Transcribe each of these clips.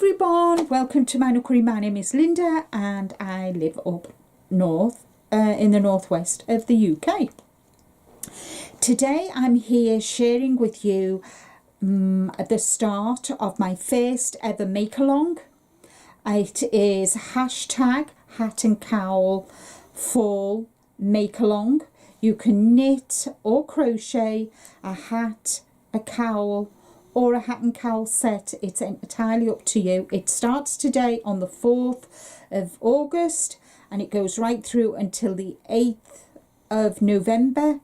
everyone, welcome to my nookery. My name is Linda and I live up north in the northwest of the UK. Today I'm here sharing with you the start of my first ever make along. It is hashtag hat and cowl fall make along. You can knit or crochet a hat, a cowl or a hat and cowl set. It's entirely up to you. It starts today on the 4th of August and it goes right through until the 8th of November.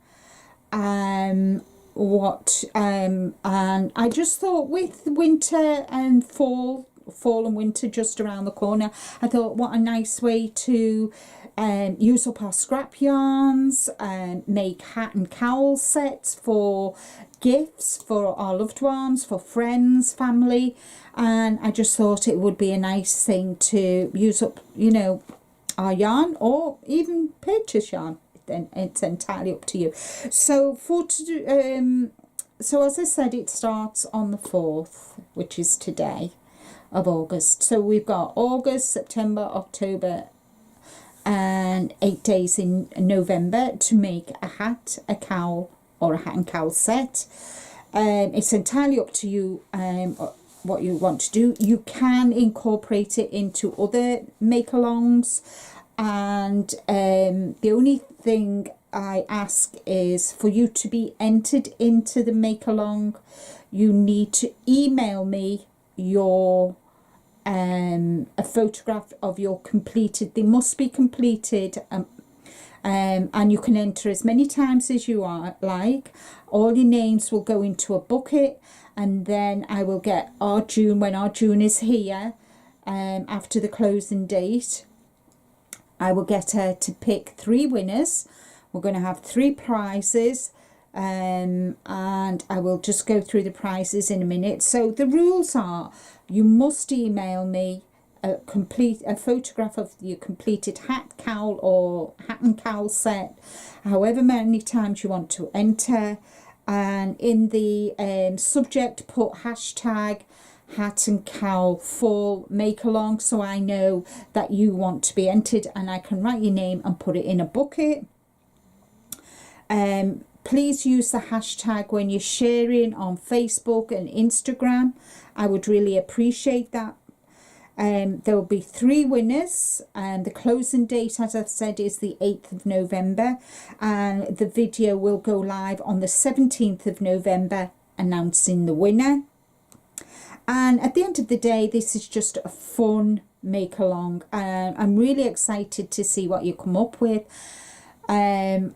And I just thought, with winter and fall and winter just around the corner, I thought what a nice way to use up our scrap yarns and make hat and cowl sets for gifts for our loved ones, for friends, family. And I just thought it would be a nice thing to use up, you know, our yarn, or even purchase yarn. Then it's entirely up to you. So so as I said, it starts on the 4th, which is today, of August. So we've got August, September, October and 8 days in November to make a hat, a cowl or a hat and cowl set. It's entirely up to you what you want to do. You can incorporate it into other make-alongs, and the only thing I ask is for you to be entered into the make-along. You need to email me your a photograph of your completed. They must be completed, and you can enter as many times as you like. All your names will go into a bucket, and then I will get our June, when our June is here, after the closing date, I will get her to pick 3 winners. We're going to have 3 prizes, and I will just go through the prizes in a minute. So the rules are, you must email me a photograph of your completed hat, cowl or hat and cowl set, however many times you want to enter, and in the subject put hashtag hat and cowl fall make along, so I know that you want to be entered and I can write your name and put it in a bucket. Please use the hashtag when you're sharing on Facebook and Instagram. I would really appreciate that. There will be 3 winners, and the closing date, as I've said, is the 8th of November, and the video will go live on the 17th of November announcing the winner. And at the end of the day, this is just a fun make along. I'm really excited to see what you come up with. In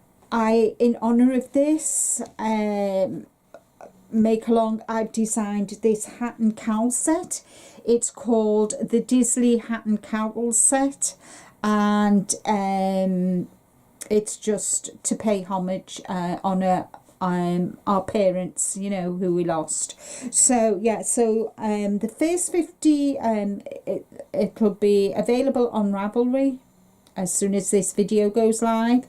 honor of this make along, I've designed this hat and cowl set. It's called the Disley Hat and Cowl set, and it's just to pay homage, honor our parents, you know, who we lost. So yeah, so the first 50, it'll be available on Ravelry as soon as this video goes live.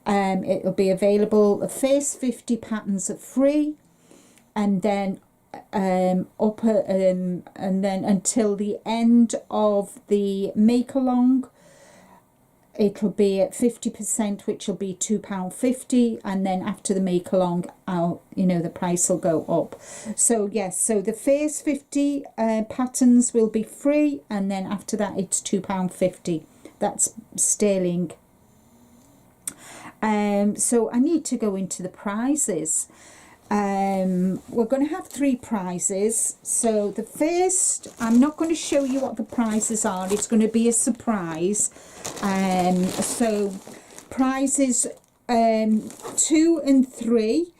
It'll be available. The first 50 patterns are free, and then and then until the end of the make along, it'll be at 50%, which will be £2.50, and then after the make along, you know, the price will go up. So yes, so the first 50 patterns will be free, and then after that it's £2.50. That's sterling. So I need to go into the prizes. We're going to have 3 prizes. So the first, I'm not going to show you what the prizes are, it's going to be a surprise. So prizes 2 and 3,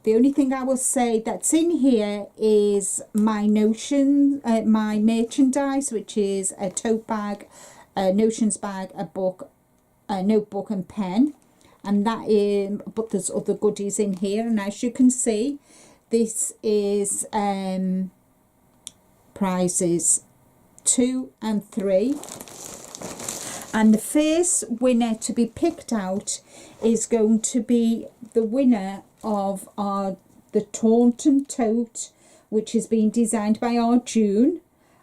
the only thing I will say that's in here is my Notion, my merchandise, which is a tote bag, a Notions bag, a book, a notebook and pen. And that is, but there's other goodies in here, and as you can see, this is prizes 2 and 3, and the first winner to be picked out is going to be the winner of the Taunton tote, which has been designed by our June,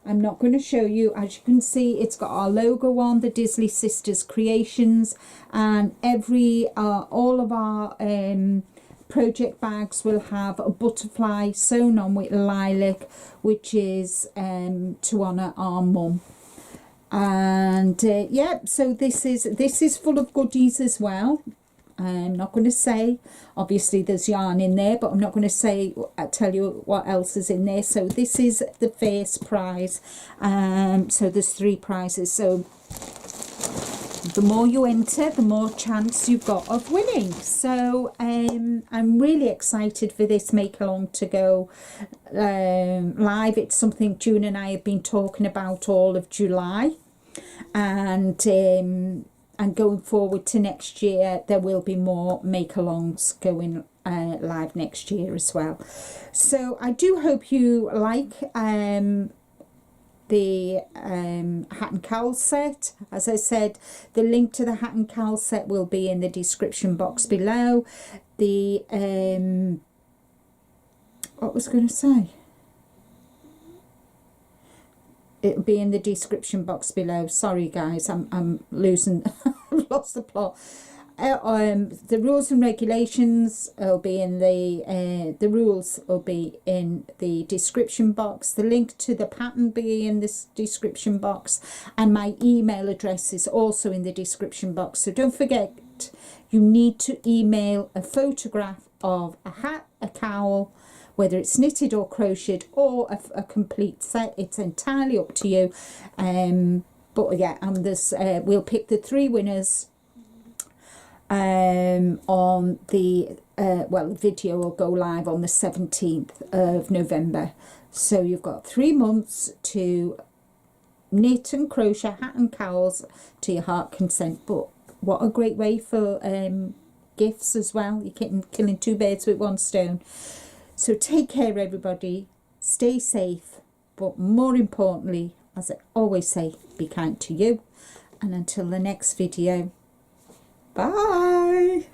I'm not going to show you. As you can see, it's got our logo on, the Disley Sisters Creations, and all of our project bags will have a butterfly sewn on with lilac, which is to honour our mum. And yeah, so this is full of goodies as well. I'm not going to say, obviously there's yarn in there, but I'm not going to tell you what else is in there. So this is the first prize. So there's 3 prizes. So the more you enter, the more chance you've got of winning. So I'm really excited for this make along to go live. It's something June and I have been talking about all of July, and going forward to next year, there will be more make-alongs going live next year as well. So I do hope you like the hat and cowl set. As I said, the link to the hat and cowl set will be in the description box below. The what was I going to say? It'll be in the description box below. Sorry guys, I'm losing I've lost the plot. The rules and regulations will be in the rules will be in the description box. The link to the pattern will be in this description box, and my email address is also in the description box. So don't forget, you need to email a photograph of a hat, a cowl, whether it's knitted or crocheted or a complete set. It's entirely up to you. But yeah, we'll pick the 3 winners on the well, the video will go live on the 17th of November. So you've got 3 months to knit and crochet hat and cowls to your heart consent. But what a great way for gifts as well. You're killing 2 birds with 1 stone. So take care everybody, stay safe, but more importantly, as I always say, be kind to you. And until the next video, bye!